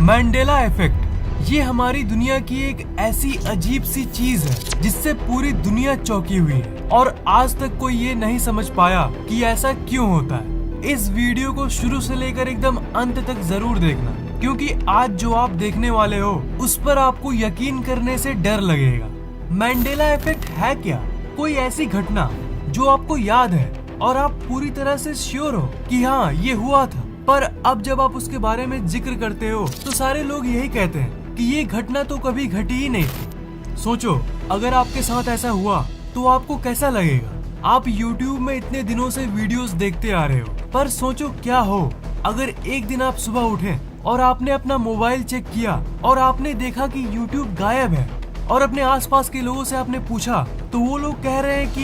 Mandala effect ये हमारी दुनिया की एक ऐसी अजीब सी चीज है जिससे पूरी दुनिया चौंकी हुई है और आज तक कोई ये नहीं समझ पाया कि ऐसा क्यों होता है। इस वीडियो को शुरू से लेकर एकदम अंत तक जरूर देखना, क्योंकि आज जो आप देखने वाले हो उस पर आपको यकीन करने से डर लगेगा। मैंडेला इफेक्ट है क्या? कोई ऐसी घटना जो आपको याद है और आप पूरी तरह से श्योर हो कि हाँ ये हुआ था, पर अब जब आप उसके बारे में जिक्र करते हो तो सारे लोग यही कहते हैं कि ये घटना तो कभी घटी ही नहीं थी। सोचो, अगर आपके साथ ऐसा हुआ तो आपको कैसा लगेगा? आप YouTube में इतने दिनों से वीडियोस देखते आ रहे हो, पर सोचो क्या हो अगर एक दिन आप सुबह उठे और आपने अपना मोबाइल चेक किया और आपने देखा कि YouTube गायब है, और अपने आसपास के लोगों से आपने पूछा तो वो लोग कह रहे हैं कि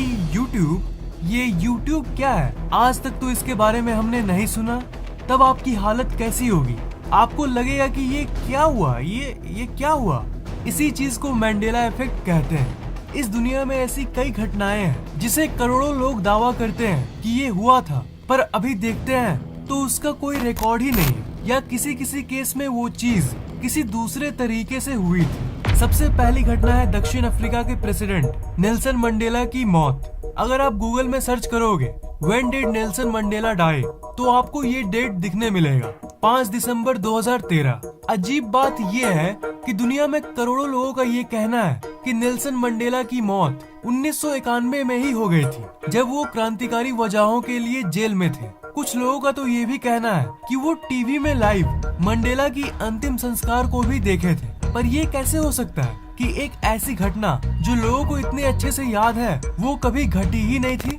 ये YouTube क्या है, आज तक तो इसके बारे में हमने नहीं सुना। तब आपकी हालत कैसी होगी? आपको लगेगा कि ये क्या हुआ, ये क्या हुआ। इसी चीज को मैंडेला इफेक्ट कहते हैं। इस दुनिया में ऐसी कई घटनाएं हैं जिसे करोड़ों लोग दावा करते हैं कि ये हुआ था, पर अभी देखते हैं तो उसका कोई रिकॉर्ड ही नहीं, या किसी केस में वो चीज किसी दूसरे तरीके से हुई थी। सबसे पहली घटना है दक्षिण अफ्रीका के प्रेसिडेंट नेल्सन मंडेला की मौत। अगर आप गूगल में सर्च करोगे When did Nelson Mandela die, तो आपको ये डेट दिखने मिलेगा, 5 दिसंबर 2013। अजीब बात ये है कि दुनिया में करोड़ों लोगों का ये कहना है कि नेल्सन मंडेला की मौत 1991 में ही हो गई थी, जब वो क्रांतिकारी वजहों के लिए जेल में थे। कुछ लोगों का तो ये भी कहना है कि वो टीवी में लाइव मंडेला की अंतिम संस्कार को भी देखे थे। पर ये कैसे हो सकता है कि एक ऐसी घटना जो लोगों को इतने अच्छे से याद है वो कभी घटी ही नहीं थी।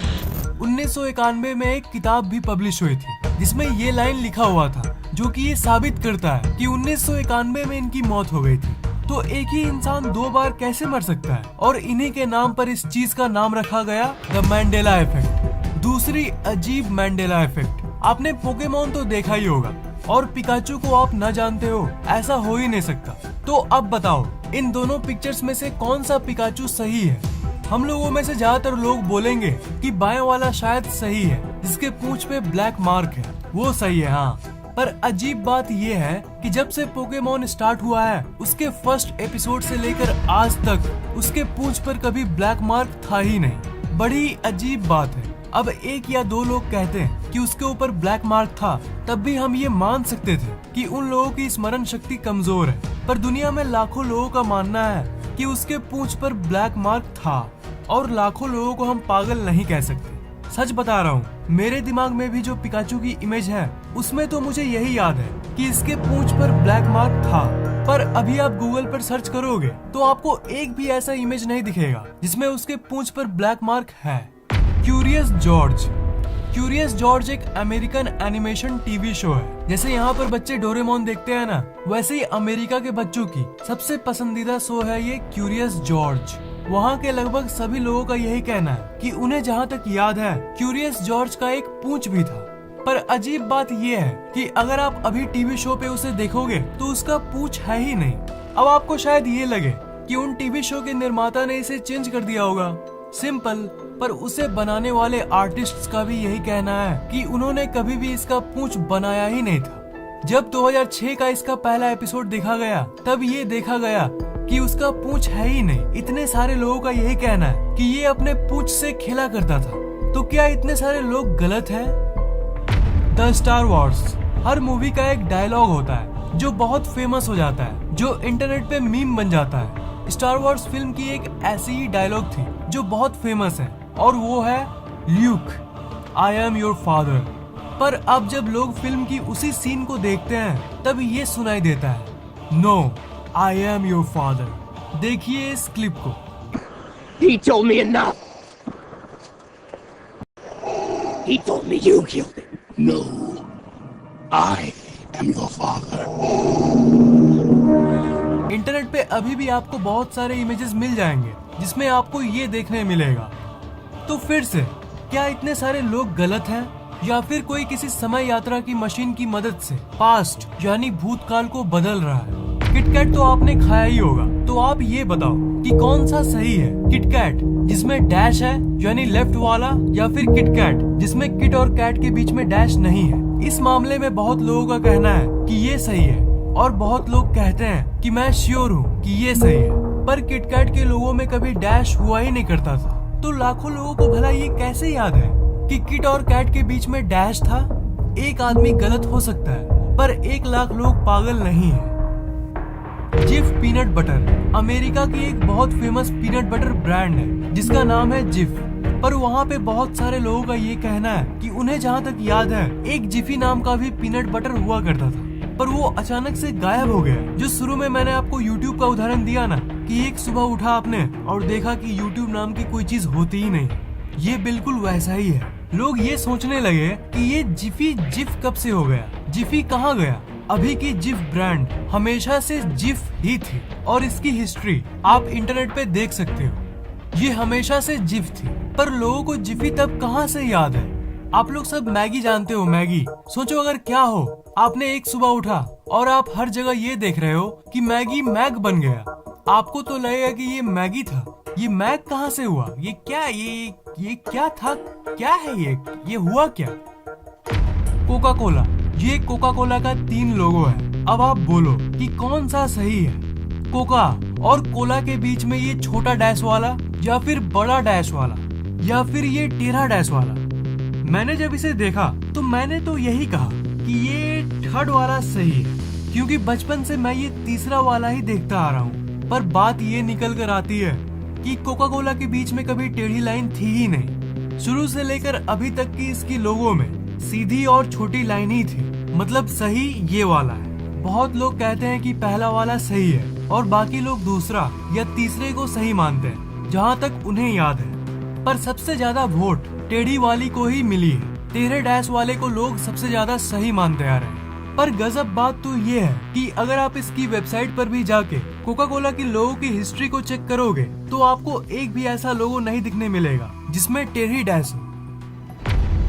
1991 में एक किताब भी पब्लिश हुई थी जिसमें ये लाइन लिखा हुआ था, जो कि ये साबित करता है कि 1991 में इनकी मौत हो गई थी। तो एक ही इंसान 2 बार कैसे मर सकता है? और इन्हीं के नाम पर इस चीज का नाम रखा गया द मैंडेला इफेक्ट। दूसरी अजीब मैंडेला इफेक्ट, आपने पोकेमोन तो देखा ही होगा और पिकाचू को आप न जानते हो, ऐसा हो ही नहीं सकता। तो अब बताओ, इन दोनों पिक्चर्स में से कौन सा पिकाचू सही है? हम लोगों में से ज्यादातर लोग बोलेंगे कि बाएं वाला शायद सही है, जिसके पूंछ पे ब्लैक मार्क है, वो सही है। हाँ, पर अजीब बात ये है कि जब से पोकेमोन स्टार्ट हुआ है उसके फर्स्ट एपिसोड से लेकर आज तक उसके पूंछ पर कभी ब्लैक मार्क था ही नहीं। बड़ी अजीब बात है। अब 1 या 2 लोग कहते हैं कि उसके ऊपर ब्लैक मार्क था, तब भी हम ये मान सकते थे कि उन लोगों की स्मरण शक्ति कमजोर है। पर दुनिया में लाखों लोगों का मानना है कि उसके पूंछ पर ब्लैक मार्क था, और लाखों लोगों को हम पागल नहीं कह सकते। सच बता रहा हूँ, मेरे दिमाग में भी जो पिकाचू की इमेज है उसमें तो मुझे यही याद है कि इसके पूंछ पर ब्लैक मार्क था। पर अभी आप गूगल पर सर्च करोगे तो आपको एक भी ऐसा इमेज नहीं दिखेगा जिसमें उसके पूंछ पर ब्लैक मार्क है। क्यूरियस जॉर्ज एक अमेरिकन एनिमेशन टीवी शो है। जैसे यहाँ पर बच्चे डोरेमोन देखते हैं ना, वैसे ही अमेरिका के बच्चों की सबसे पसंदीदा शो है ये क्यूरियस जॉर्ज। वहाँ के लगभग सभी लोगों का यही कहना है कि उन्हें जहाँ तक याद है क्यूरियस जॉर्ज का एक पूंछ भी था। पर अजीब बात ये है कि अगर आप अभी टीवी शो पे उसे देखोगे तो उसका पूंछ है ही नहीं। अब आपको शायद ये लगे कि उन टीवी शो के निर्माता ने इसे चेंज कर दिया होगा, सिंपल। पर उसे बनाने वाले आर्टिस्ट्स का भी यही कहना है कि उन्होंने कभी भी इसका पूंछ बनाया ही नहीं था। जब 2006 का इसका पहला एपिसोड देखा गया तब ये देखा गया कि उसका पूंछ है ही नहीं। इतने सारे लोगों का यही कहना है कि ये अपने पूंछ से खेला करता था। तो क्या इतने सारे लोग गलत हैं? The star Wars, her movie का एक डायलॉग होता है जो बहुत फेमस हो जाता है, जो इंटरनेट पे मीम बन जाता है। स्टार वॉर्स फिल्म की एक ऐसी ही डायलॉग थी जो बहुत फेमस है, और वो है Luke, I am your father. पर अब जब लोग फिल्म की उसी सीन को देखते हैं तब ये सुनाई देता है, no, I am your father. देखिए इस क्लिप को। He told me enough. He told me you killed him. No, I am your father. Internet पे अभी भी आपको बहुत सारे इमेजेस मिल जाएंगे जिसमें आपको ये देखने मिलेगा। तो फिर से, क्या इतने सारे लोग गलत हैं, या फिर कोई किसी समय यात्रा की मशीन की मदद से पास्ट यानी भूतकाल को बदल रहा है? किटकैट तो आपने खाया ही होगा, तो आप ये बताओ कि कौन सा सही है, किटकैट जिसमें डैश है यानी लेफ्ट वाला, या फिर किटकैट जिसमें किट और कैट के बीच में डैश नहीं है? इस मामले में बहुत लोगों का कहना है कि ये सही है, और बहुत लोग कहते हैं कि मैं श्योर हूँ कि ये सही है, पर किटकैट के लोगों में कभी डैश हुआ ही नहीं करता था। तो लाखों लोगों को भला ये कैसे याद है कि किट और कैट के बीच में डैश था? एक आदमी गलत हो सकता है, पर 1 लाख लोग पागल नहीं है। जिफ पीनट बटर अमेरिका की एक बहुत फेमस पीनट बटर ब्रांड है जिसका नाम है जिफ। पर वहाँ पे बहुत सारे लोगों का ये कहना है कि उन्हें जहाँ तक याद है एक जिफी नाम का भी पीनट बटर हुआ करता था, पर वो अचानक से गायब हो गया। जो शुरू में मैंने आपको YouTube का उदाहरण दिया ना कि एक सुबह उठा आपने और देखा कि YouTube नाम की कोई चीज होती ही नहीं, ये बिल्कुल वैसा ही है। लोग ये सोचने लगे कि ये जिफी जिफ कब से हो गया, जिफी कहाँ गया। अभी की जिफ ब्रांड हमेशा से जिफ ही थी और इसकी हिस्ट्री आप इंटरनेट पे देख सकते हो। ये हमेशा से जिफ थी, पर लोगों को जिफी तब कहाँ से याद है। आप लोग सब मैगी जानते हो, मैगी। सोचो अगर क्या हो, आपने एक सुबह उठा और आप हर जगह ये देख रहे हो कि मैगी मैग बन गया, आपको तो लगेगा कि ये मैगी था, ये मैग कहाँ से हुआ, ये क्या, ये क्या था, क्या है ये हुआ क्या। कोका कोला, ये कोका कोला का 3 लोगो है। अब आप बोलो कि कौन सा सही है, कोका और कोला के बीच में ये छोटा डैश वाला या फिर बड़ा डैश वाला या फिर ये टेढ़ा डैश वाला। मैंने जब इसे देखा तो मैंने तो यही कहा कि ये 3rd वाला सही है, क्योंकि बचपन से मैं ये 3रा वाला ही देखता आ रहा हूँ। पर बात ये निकल कर आती है कि कोका कोला के बीच में कभी टेढ़ी लाइन थी ही नहीं। शुरू से लेकर अभी तक की इसकी लोगों में सीधी और छोटी लाइन ही थी, मतलब सही ये वाला है। बहुत लोग कहते हैं कि पहला वाला सही है और बाकी लोग दूसरा या तीसरे को सही मानते हैं, जहाँ तक उन्हें याद है। पर सबसे ज्यादा वोट टेढ़ी वाली को ही मिली है, टेढ़े डैश वाले को लोग सबसे ज्यादा सही मानते आ रहे हैं। पर गजब बात तो ये है कि अगर आप इसकी वेबसाइट पर भी जाके कोका कोला की लोगों की हिस्ट्री को चेक करोगे तो आपको एक भी ऐसा लोगो नहीं दिखने मिलेगा जिसमें टेढ़ी डैश हो।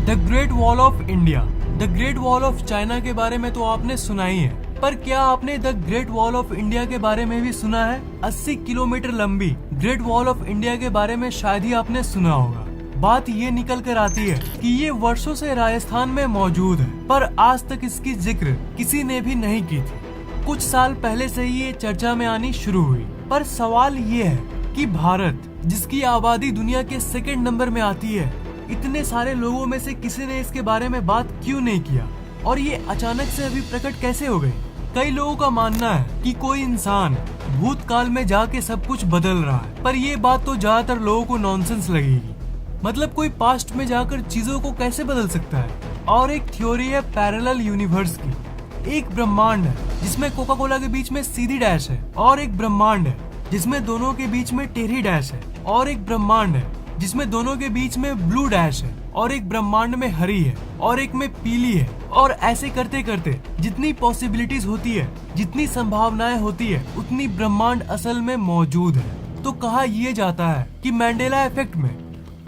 The great wall of India, the great wall of China के बारे में तो आपने सुना ही है, पर क्या आपने the great wall of India के बारे में भी सुना है? 80 किलोमीटर लंबी ग्रेट वॉल ऑफ इंडिया के बारे में शायद ही आपने सुना होगा। बात ये निकल कर आती है कि ये वर्षों से राजस्थान में मौजूद है, पर आज तक इसकी जिक्र किसी ने भी नहीं की थी। कुछ साल पहले से ही ये चर्चा में आनी शुरू हुई। पर सवाल ये है कि भारत, जिसकी आबादी दुनिया के 2nd नंबर में आती है, इतने सारे लोगों में से किसी ने इसके बारे में बात क्यों नहीं किया और ये अचानक से अभी प्रकट कैसे हो गई? कई लोगों का मानना है कि कोई इंसान भूतकाल में जाके सब कुछ बदल रहा है, पर ये बात तो ज्यादातर लोगों को नॉनसेंस लगेगी। मतलब कोई पास्ट में जाकर चीजों को कैसे बदल सकता है? और एक थ्योरी है पैरेलल यूनिवर्स की। एक ब्रह्मांड है जिसमें कोका कोला के बीच में सीधी डैश है, और एक ब्रह्मांड है जिसमें दोनों के बीच में टेढ़ी डैश है, और एक ब्रह्मांड है जिसमें दोनों के बीच में ब्लू डैश है, और एक ब्रह्मांड में हरी है और एक में पीली है। और ऐसे करते करते जितनी पॉसिबिलिटीज होती है, जितनी संभावनाएं होती है, उतनी ब्रह्मांड असल में मौजूद है। तो कहा यह जाता है कि मैंडेला इफेक्ट में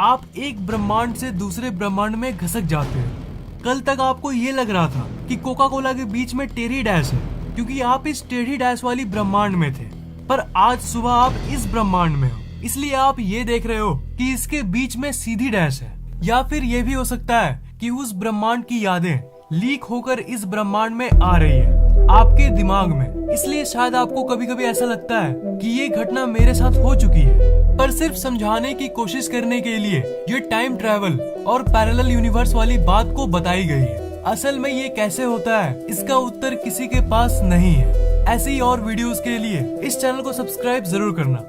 आप एक ब्रह्मांड से दूसरे ब्रह्मांड में घसक जाते हैं। कल तक आपको ये लग रहा था कि कोका कोला के बीच में टेढ़ी डैश है क्योंकि आप इस टेढ़ी डैश वाली ब्रह्मांड में थे, पर आज सुबह आप इस ब्रह्मांड में हो, इसलिए आप ये देख रहे हो कि इसके बीच में सीधी डैश है। या फिर ये भी हो सकता है कि उस ब्रह्मांड की यादें लीक होकर इस ब्रह्मांड में आ रही है आपके दिमाग में, इसलिए शायद आपको कभी कभी ऐसा लगता है कि ये घटना मेरे साथ हो चुकी है। पर सिर्फ समझाने की कोशिश करने के लिए ये टाइम ट्रैवल और पैरेलल यूनिवर्स वाली बात को बताई गई है। असल में ये कैसे होता है, इसका उत्तर किसी के पास नहीं है। ऐसी और वीडियोस के लिए इस चैनल को सब्सक्राइब जरूर करना।